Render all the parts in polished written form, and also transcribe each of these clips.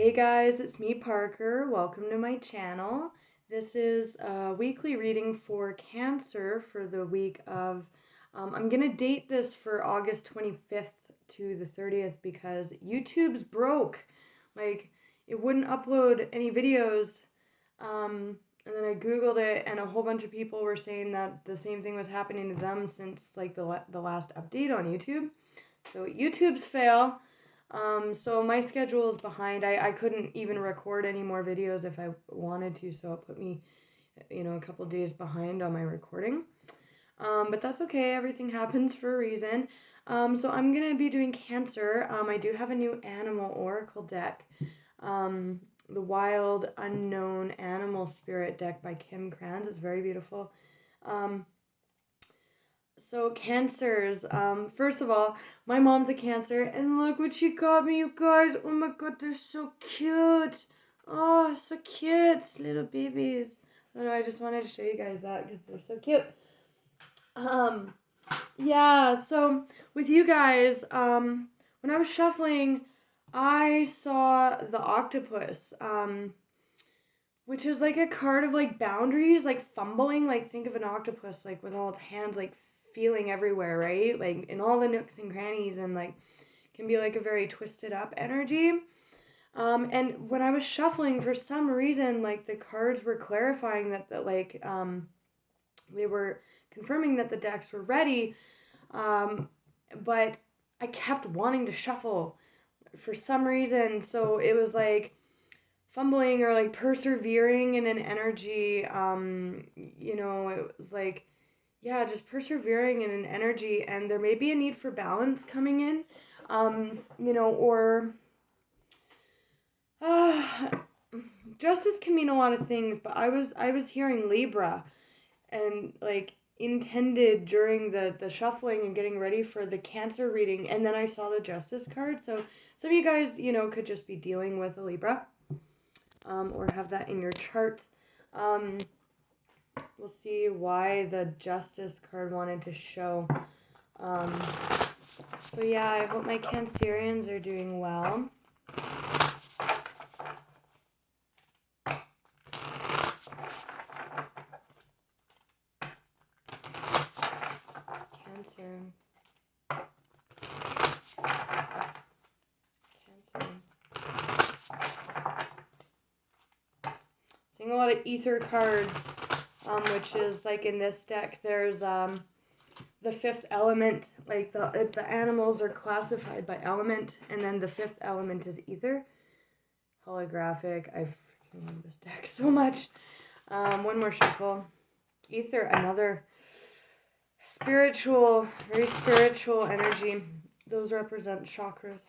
Hey guys, it's me Parker. Welcome to my channel. This is a weekly reading for Cancer for the week of, I'm going to date this for August 25th to the 30th because YouTube's broke. Like, it wouldn't upload any videos. And then I Googled it and a whole bunch of people were saying that the same thing was happening to them since like the last update on YouTube. So YouTube's fail. So my schedule is behind. I couldn't even record any more videos if I wanted to, so it put me, a couple days behind on my recording. But that's okay. Everything happens for a reason. So I'm going to be doing Cancer. I do have a new animal oracle deck. The Wild Unknown Animal Spirit deck by Kim Kranz. It's very beautiful. So Cancers, first of all, my mom's a Cancer, and look what she got me, you guys. Oh my god, they're so cute. Oh, so cute, little babies. I don't know, I just wanted to show you guys that because they're so cute. Yeah, so with you guys, when I was shuffling, I saw the octopus, which is like a card of like boundaries, like fumbling, like think of an octopus, like with all its hands, like feeling everywhere, right? Like in all the nooks and crannies, and like can be like a very twisted up energy. And when I was shuffling, for some reason, like the cards were clarifying that they were confirming that the decks were ready. But I kept wanting to shuffle for some reason, so it was like fumbling or like persevering in an energy. It was like, yeah, just persevering in an energy, and there may be a need for balance coming in, or justice can mean a lot of things, but I was hearing Libra, and like intended during the shuffling and getting ready for the Cancer reading, and then I saw the Justice card. So some of you guys, could just be dealing with a Libra, or have that in your chart. We'll see why the Justice card wanted to show. So yeah, I hope my Cancerians are doing well. Cancer. Seeing a lot of ether cards, which is like in this deck, there's the fifth element, like the animals are classified by element, and then the fifth element is ether. Holographic. I freaking love this deck so much. One more shuffle. Ether, another spiritual, very spiritual energy. Those represent chakras.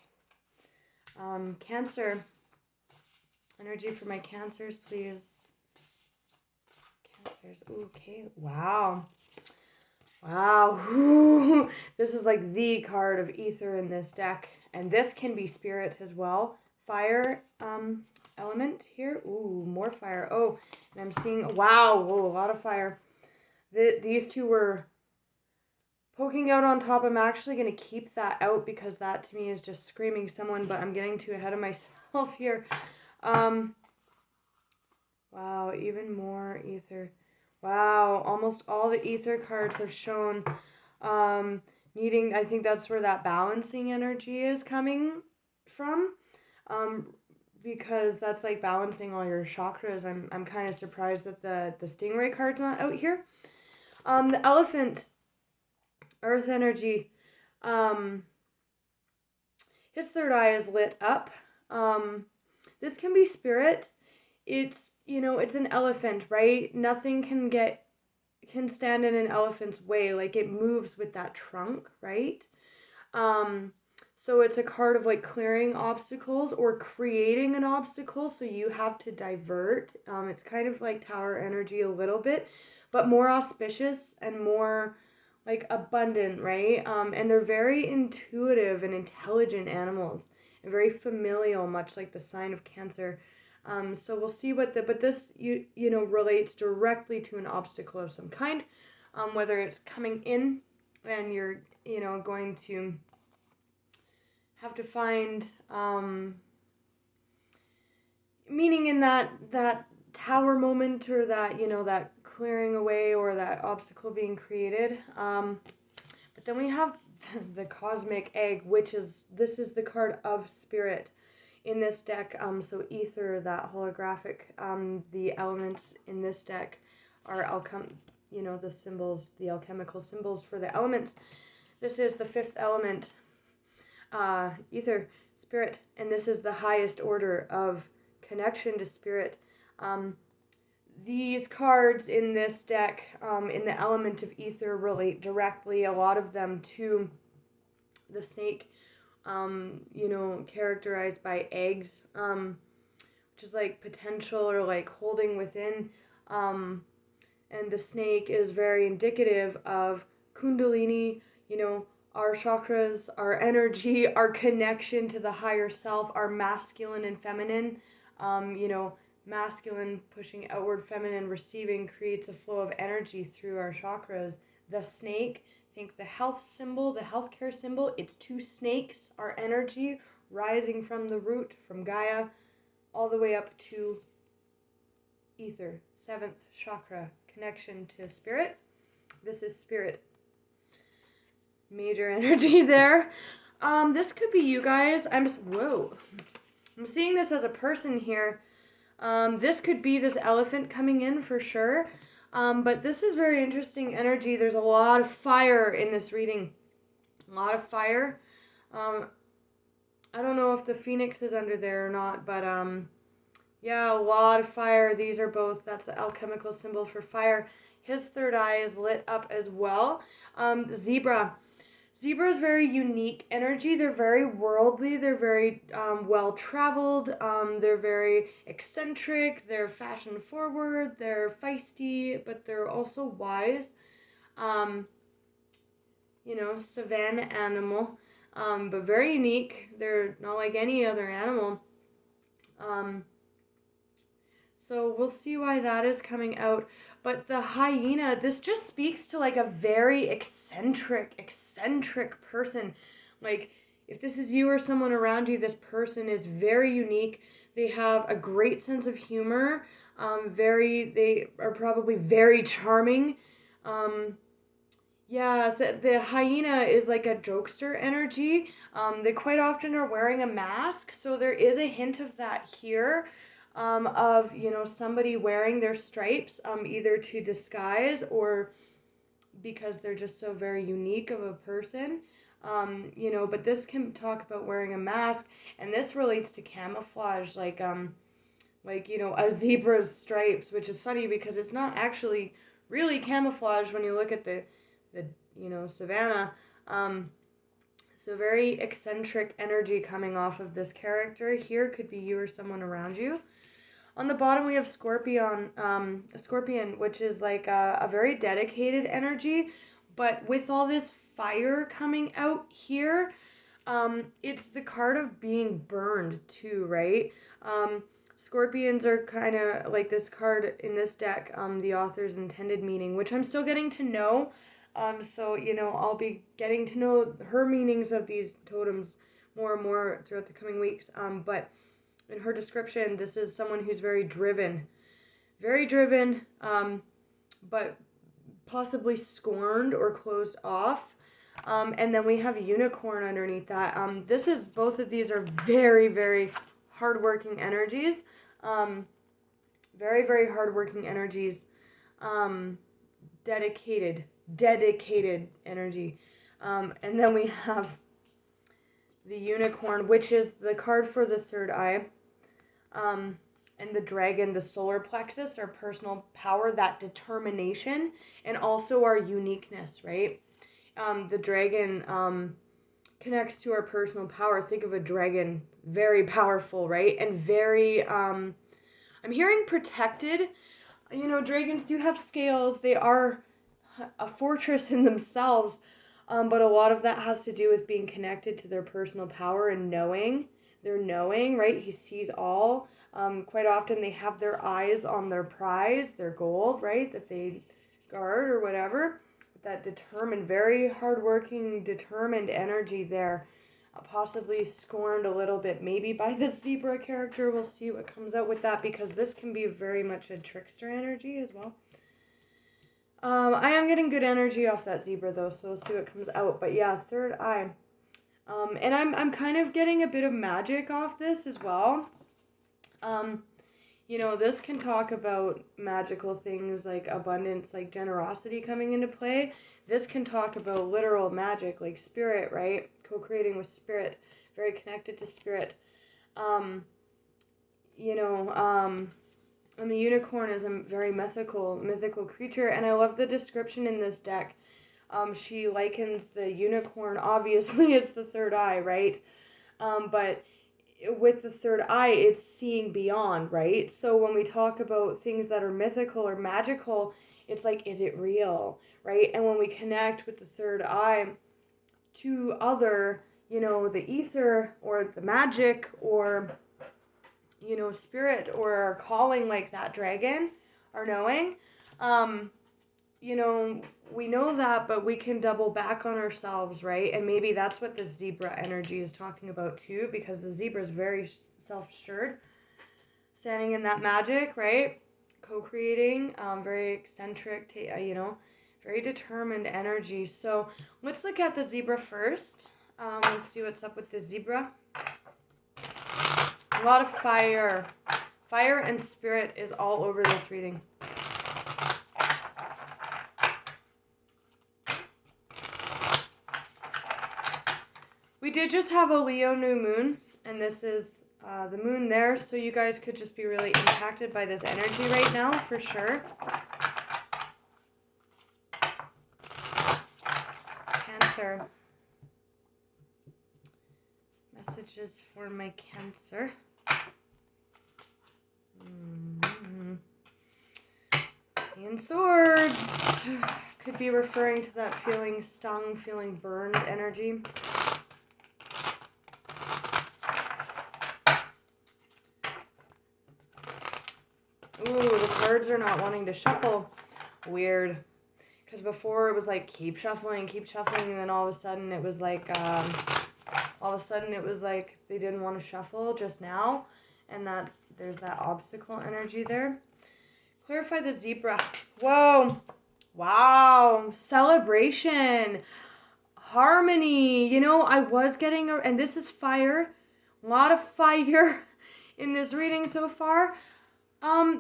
Cancer. Energy for my Cancers, please. Cancers. Ooh, okay. Wow. Wow. This is like the card of ether in this deck. And this can be spirit as well. Fire element here. Ooh, more fire. Oh, and I'm seeing, wow, whoa, a lot of fire. These two were poking out on top. I'm actually going to keep that out because that to me is just screaming someone, but I'm getting too ahead of myself here. Wow, even more ether. Wow, almost all the ether cards have shown needing, I think that's where that balancing energy is coming from. Because that's like balancing all your chakras. I'm kind of surprised that the stingray card's not out here. The elephant, earth energy. His third eye is lit up. This can be spirit. It's, it's an elephant, right? Nothing can stand in an elephant's way. Like it moves with that trunk, right? So it's a card of like clearing obstacles or creating an obstacle, so you have to divert. It's kind of like tower energy a little bit, but more auspicious and more like abundant, right? And they're very intuitive and intelligent animals, and very familial, much like the sign of Cancer. So we'll see but this relates directly to an obstacle of some kind, whether it's coming in and you're going to have to find meaning in that tower moment, or that, that clearing away, or that obstacle being created. But then we have the cosmic egg, this is the card of spirit in this deck. So ether, that holographic, the elements in this deck are the symbols, the alchemical symbols for the elements. This is the fifth element, ether, spirit, and this is the highest order of connection to spirit. These cards in this deck, in the element of ether, relate directly, a lot of them, to the snake, characterized by eggs, which is like potential, or like holding within. And the snake is very indicative of Kundalini, our chakras, our energy, our connection to the higher self, our masculine and feminine. Masculine pushing outward, feminine receiving, creates a flow of energy through our chakras. The snake, think the health symbol, the healthcare symbol. It's two snakes, our energy rising from the root, from Gaia, all the way up to ether, seventh chakra, connection to spirit. This is spirit. Major energy there. This could be you guys. I'm seeing this as a person here. This could be this elephant coming in for sure. But this is very interesting energy. There's a lot of fire in this reading. A lot of fire. I don't know if the phoenix is under there or not, but yeah, a lot of fire. These are both, that's the alchemical symbol for fire. His third eye is lit up as well. Zebra. Zebra is very unique energy. They're very worldly. They're very well-traveled. They're very eccentric. They're fashion-forward. They're feisty, but they're also wise. Savanna animal, but very unique. They're not like any other animal. So we'll see why that is coming out. But the hyena, this just speaks to like a very eccentric person. Like, if this is you or someone around you, this person is very unique. They have a great sense of humor. They are probably very charming. So the hyena is like a jokester energy. They quite often are wearing a mask. So there is a hint of that here. Of somebody wearing their stripes, either to disguise or because they're just so very unique of a person. But this can talk about wearing a mask, and this relates to camouflage, like a zebra's stripes, which is funny because it's not actually really camouflage when you look at the savannah. So very eccentric energy coming off of this character here. Could be you or someone around you. On the bottom, we have Scorpion, which is like a very dedicated energy. But with all this fire coming out here, it's the card of being burned too, right? Scorpions are kind of like this card in this deck, the author's intended meaning, which I'm still getting to know. So, I'll be getting to know her meanings of these totems more and more throughout the coming weeks. But in her description, this is someone who's very driven, but possibly scorned or closed off. And then we have unicorn underneath that. Both of these are very, very hardworking energies. Very, very hardworking energies. Dedicated energy. And then we have the unicorn, which is the card for the third eye. And the dragon, the solar plexus, our personal power, that determination, and also our uniqueness, right? The dragon connects to our personal power. Think of a dragon, very powerful, right? And very, I'm hearing protected. Dragons do have scales. They are a fortress in themselves. But a lot of that has to do with being connected to their personal power and knowing. They're knowing, right? He sees all. Quite often they have their eyes on their prize, their gold, right? That they guard or whatever. That determined, very hardworking, determined energy there. possibly scorned a little bit maybe by the zebra character. We'll see what comes out with that, because this can be very much a trickster energy as well. I am getting good energy off that zebra though, so we'll see what comes out. But yeah, third eye. And I'm kind of getting a bit of magic off this as well. You know, this can talk about magical things like abundance, like generosity coming into play. This can talk about literal magic, like spirit, right? Co-creating with spirit, very connected to spirit. You know, and the unicorn is a very mythical creature, and I love the description in this deck. She likens the unicorn, obviously it's the third eye, right? But with the third eye, it's seeing beyond, right? So when we talk about things that are mythical or magical, it's like, is it real, right? And when we connect with the third eye to other, you know, the ether or the magic or, you know, spirit or calling, like that dragon, or knowing, you know, we know that, but we can double back on ourselves, right? And maybe that's what the zebra energy is talking about too, because the zebra is very self-assured, standing in that magic, right? Co-creating, very eccentric, you know, very determined energy. So let's look at the zebra first. Let's see what's up with the zebra. A lot of fire. Fire and spirit is all over this reading. We did just have a Leo new moon, and this is the moon there, so you guys could just be really impacted by this energy right now, for sure. Cancer. Messages for my Cancer. Seeing swords. Could be referring to that feeling stung, feeling burned energy. Ooh, the cards are not wanting to shuffle. Weird. Because before it was like, keep shuffling, and then all of a sudden it was like, they didn't want to shuffle just now. And that there's that obstacle energy there. Clarify the zebra. Whoa. Wow. Celebration. Harmony. You know, I was getting, and this is fire. A lot of fire in this reading so far.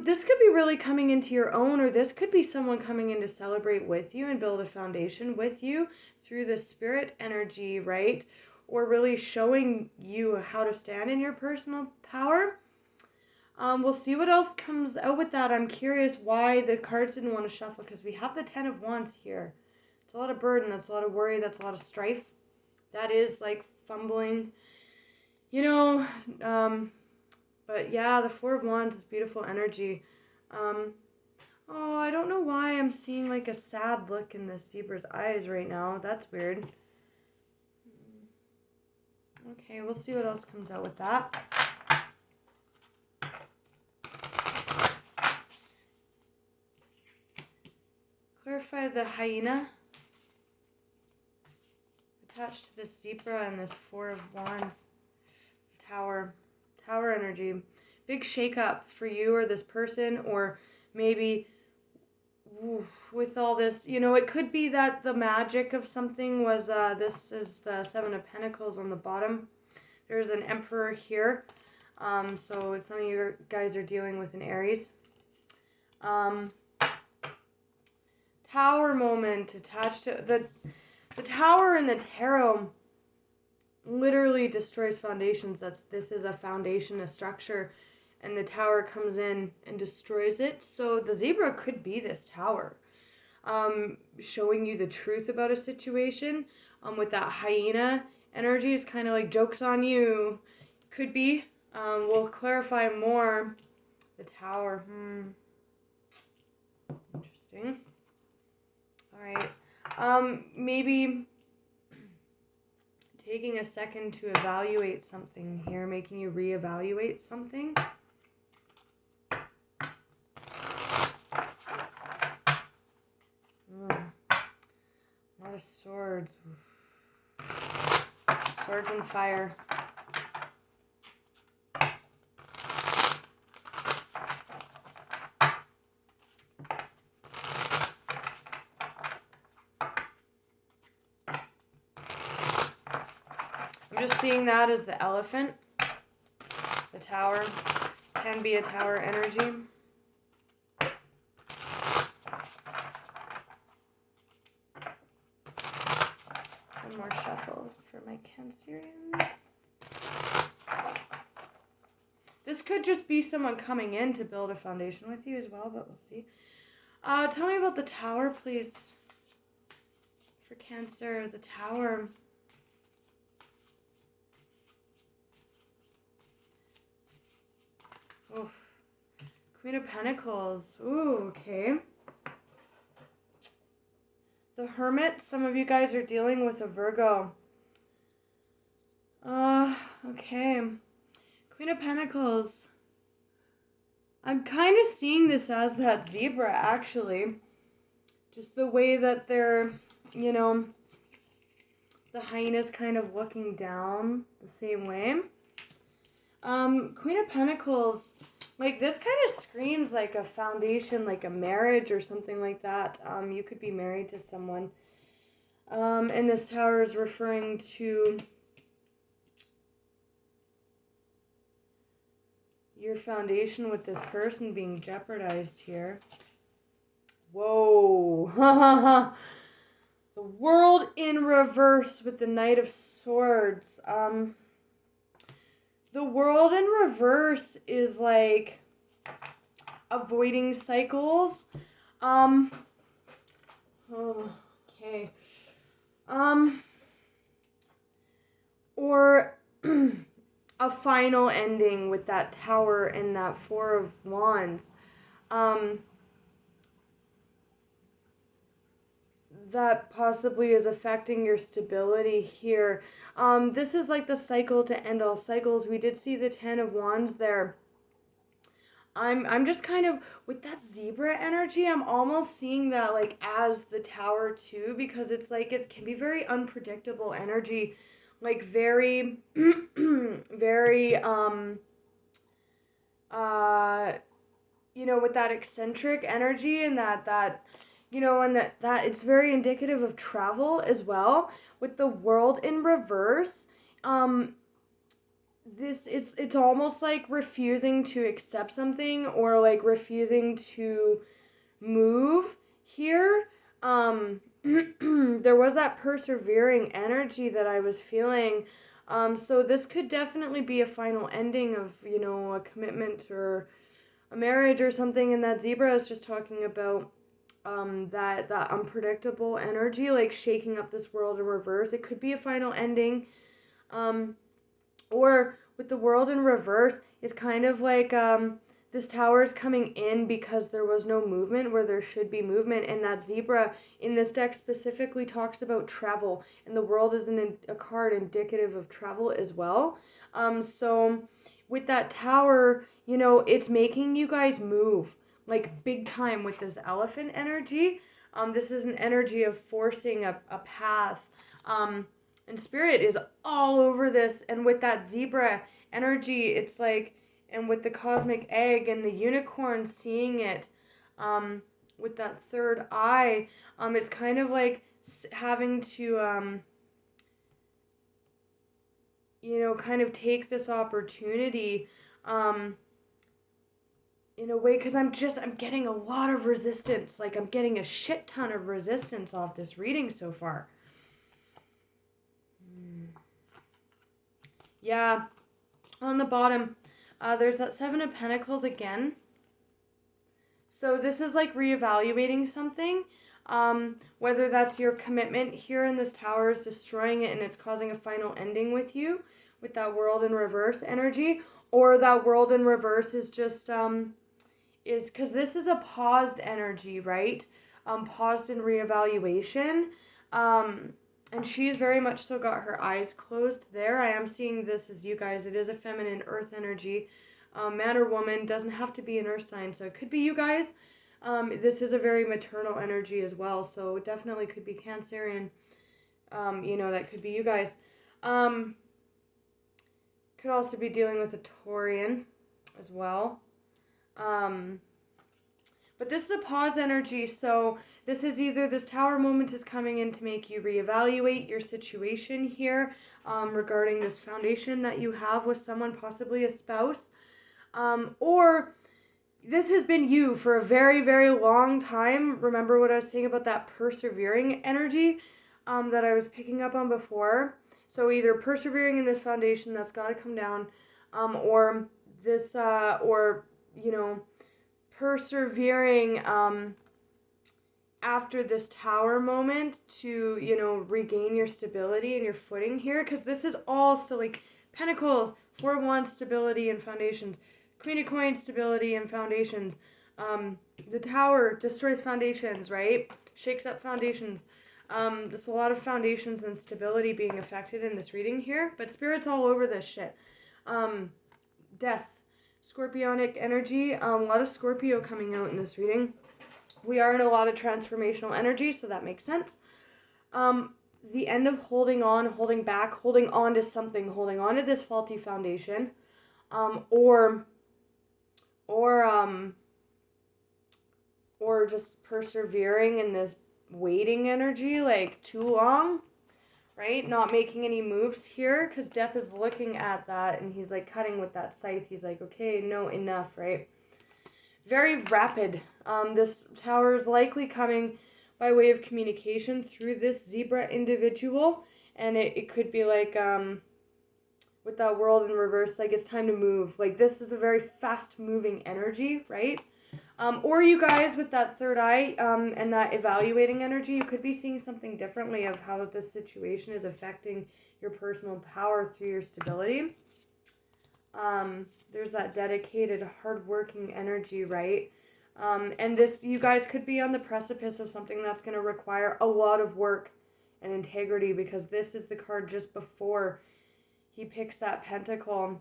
This could be really coming into your own, or this could be someone coming in to celebrate with you and build a foundation with you through the spirit energy, right? Or really showing you how to stand in your personal power. We'll see what else comes out with that. I'm curious why the cards didn't want to shuffle, because we have the 10 of Wands here. It's a lot of burden, that's a lot of worry, that's a lot of strife. That is like fumbling, you know, but yeah, the 4 of Wands is beautiful energy. Oh, I don't know why I'm seeing like a sad look in the zebra's eyes right now. That's weird. Okay, we'll see what else comes out with that. Clarify the hyena attached to this zebra and this 4 of Wands. Tower energy. Big shakeup for you or this person, or maybe with all this, you know, it could be that the magic of something was, this is the 7 of Pentacles on the bottom. There's an Emperor here. So some of you guys are dealing with an Aries. Tower moment attached to the tower in the tarot literally destroys foundations. This is a foundation, a structure, and the tower comes in and destroys it. So the zebra could be this tower, showing you the truth about a situation. With that hyena energy is kind of like joke's on you. Could be. We'll clarify more. The tower. Interesting. All right. Maybe taking a second to evaluate something here, making you reevaluate something. A lot of swords. Swords and fire. I'm just seeing that as the elephant. The tower can be a tower energy. One more shuffle for my Cancerians. This could just be someone coming in to build a foundation with you as well, but we'll see. Tell me about the tower, please. For Cancer, the tower. Oof. Queen of Pentacles. Ooh, okay. The Hermit. Some of you guys are dealing with a Virgo. Okay. Queen of Pentacles. I'm kind of seeing this as that zebra, actually. Just the way that they're, you know, the hyena's kind of looking down the same way. Queen of Pentacles, like, this kind of screams like a foundation, like a marriage or something like that. You could be married to someone. And this tower is referring to your foundation with this person being jeopardized here. Whoa. The World in reverse with the Knight of Swords. The World in reverse is like avoiding cycles. Okay. Or a final ending with that Tower and that Four of Wands. That possibly is affecting your stability here. This is like the cycle to end all cycles. We did see the Ten of Wands there. I'm just kind of, with that zebra energy, I'm almost seeing that like as the Tower too, because it's like it can be very unpredictable energy, like very very you know, with that eccentric energy and that you know, and that it's very indicative of travel as well. With the World in reverse, this it's almost like refusing to accept something or like refusing to move here. There was that persevering energy that I was feeling. So this could definitely be a final ending of, you know, a commitment or a marriage or something, and that zebra is just talking about that unpredictable energy, like shaking up this world in reverse. It could be a final ending. Or with the World in reverse is kind of like this Tower is coming in because there was no movement where there should be movement, and that zebra in this deck specifically talks about travel, and the World is a card indicative of travel as well. So with that Tower, you know, it's making you guys move like big time with this elephant energy. This is an energy of forcing a path. And Spirit is all over this. And with that zebra energy, it's like, and with the cosmic egg and the unicorn seeing it, with that third eye, it's kind of like having to, you know, kind of take this opportunity, in a way, because I'm getting a lot of resistance. Like, I'm getting a shit ton of resistance off this reading so far. Yeah, on the bottom, there's that Seven of Pentacles again. So this is like reevaluating something. Whether that's your commitment here in this Tower is destroying it and it's causing a final ending with you, with that World in reverse energy, or that World in reverse is just, is because this is a paused energy, right? Paused in reevaluation. And she's very much so got her eyes closed there. I am seeing this as you guys. It is a feminine earth energy. Man or woman, doesn't have to be an earth sign. So it could be you guys. This is a very maternal energy as well. So it definitely could be Cancerian. You know, that could be you guys. Could also be dealing with a Taurian as well. But this is a pause energy, so this is either this Tower moment is coming in to make you reevaluate your situation here regarding this foundation that you have with someone, possibly a spouse, or this has been you for a very, very long time. Remember what I was saying about that persevering energy that I was picking up on before? So either persevering in this foundation that's got to come down, or this, or, you know, persevering after this Tower moment to, you know, regain your stability and your footing here, because this is all still like Pentacles, 4 of Wands, stability and foundations, Queen of Coins, stability and foundations. The Tower destroys foundations, right? Shakes up foundations. There's a lot of foundations and stability being affected in this reading here, but Spirit's all over this shit. Death. Scorpionic energy, a lot of Scorpio coming out in this reading. We are in a lot of transformational energy, so that makes sense. The end of holding on, holding back, holding on to something, holding on to this faulty foundation, or just persevering in this waiting energy, like too long, right? Not making any moves here, because Death is looking at that and he's like cutting with that scythe. He's like, okay, no, enough, right? Very rapid. This Tower is likely coming by way of communication through this zebra individual, and it could be like with that World in reverse, like it's time to move. Like this is a very fast moving energy, right? Or you guys with that third eye and that evaluating energy, you could be seeing something differently of how this situation is affecting your personal power through your stability. There's that dedicated, hardworking energy, right? And this, you guys could be on the precipice of something that's going to require a lot of work and integrity, because this is the card just before he picks that pentacle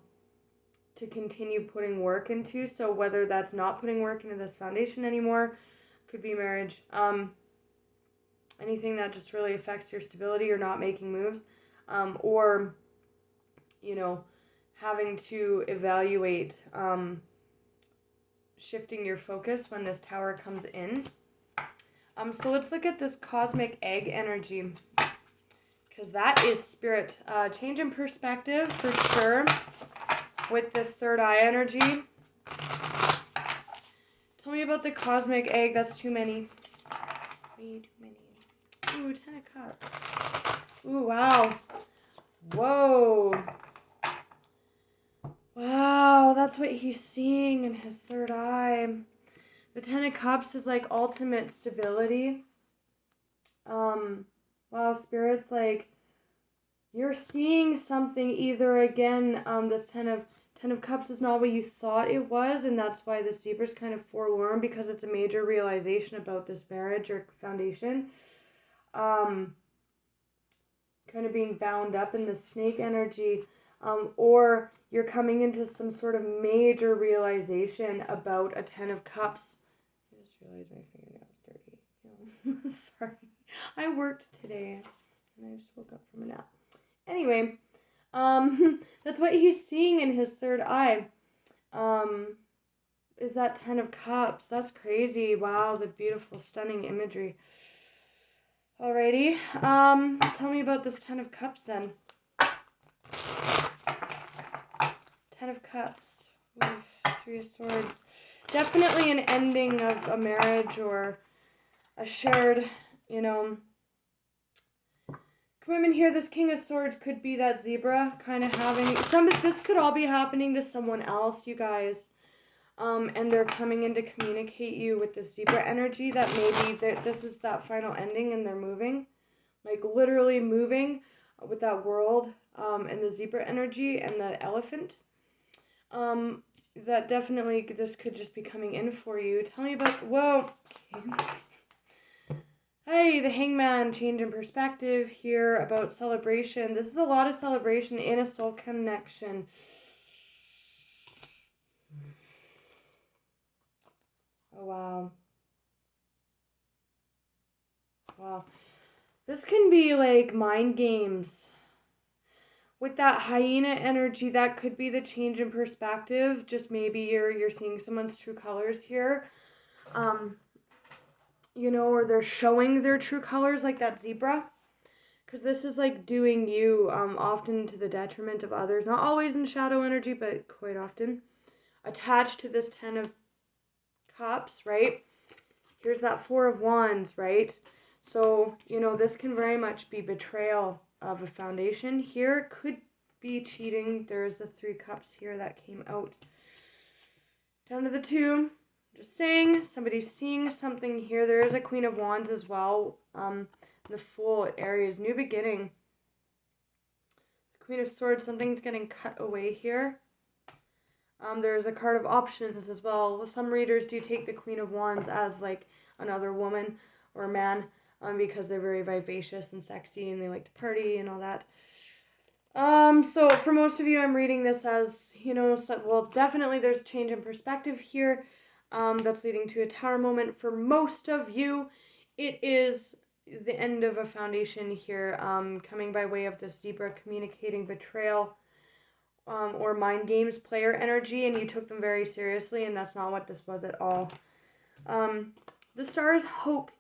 to continue putting work into. So whether that's not putting work into this foundation anymore, could be marriage, anything that just really affects your stability or not making moves, or, you know, having to evaluate, shifting your focus when this Tower comes in. So let's look at this cosmic egg energy, because that is Spirit. Change in perspective for sure with this third eye energy. Tell me about the cosmic egg. That's too many. Way too many. Ooh, 10 of Cups. Ooh, wow. Whoa. Wow, that's what he's seeing in his third eye. The 10 of Cups is like ultimate stability. Wow, Spirit's like, you're seeing something either again, this 10 of Cups is not what you thought it was, and that's why the zebra's kind of forlorn, because it's a major realization about this marriage or foundation. Kind of being bound up in the snake energy, or you're coming into some sort of major realization about a 10 of Cups. I just realized my fingernail's dirty. No. Sorry. I worked today, and I just woke up from a nap. Anyway, that's what he's seeing in his third eye. Is that 10 of Cups. That's crazy. Wow, the beautiful, stunning imagery. Alrighty. Tell me about this 10 of Cups then. 10 of Cups. Oof, 3 of Swords. Definitely an ending of a marriage or a shared, you know. Women here, this King of Swords could be that zebra kind of having this could all be happening to someone else, you guys. And they're coming in to communicate you with the zebra energy that maybe this is that final ending and they're moving. Like literally moving with that world and the zebra energy and the elephant. That definitely, this could just be coming in for you. Tell me about, whoa. Okay. Hey, the Hangman, change in perspective here about celebration. This is a lot of celebration in a soul connection. Oh, wow. Wow. This can be like mind games. with that hyena energy, that could be the change in perspective. Just maybe you're seeing someone's true colors here. Or they're showing their true colors like that zebra. Because this is like doing you, often to the detriment of others. Not always in shadow energy, but quite often. Attached to this 10 of Cups, right? Here's that 4 of Wands, right? So, this can very much be betrayal of a foundation. Here could be cheating. There's the 3 Cups here that came out. Down to the 2. Just saying, somebody's seeing something here. There is a Queen of Wands as well. The Fool, Aries, new beginning. The Queen of Swords, something's getting cut away here. There's a card of options as well. Some readers do take the Queen of Wands as like another woman or man, because they're very vivacious and sexy and they like to party and all that. So for most of you, I'm reading this as, definitely there's a change in perspective here, that's leading to a Tower moment. For most of you, it is the end of a foundation here, coming by way of the zebra, communicating betrayal, or mind games, player energy, and you took them very seriously, and that's not what this was at all. The Star is hope.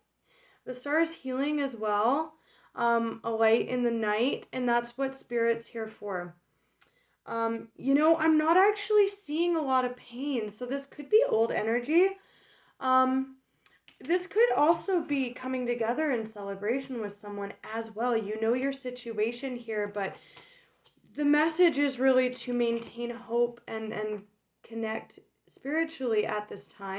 The Star is healing as well, a light in the night, and that's what Spirit's here for. I'm not actually seeing a lot of pain, so this could be old energy. This could also be coming together in celebration with someone as well. You know your situation here, but the message is really to maintain hope and connect spiritually at this time.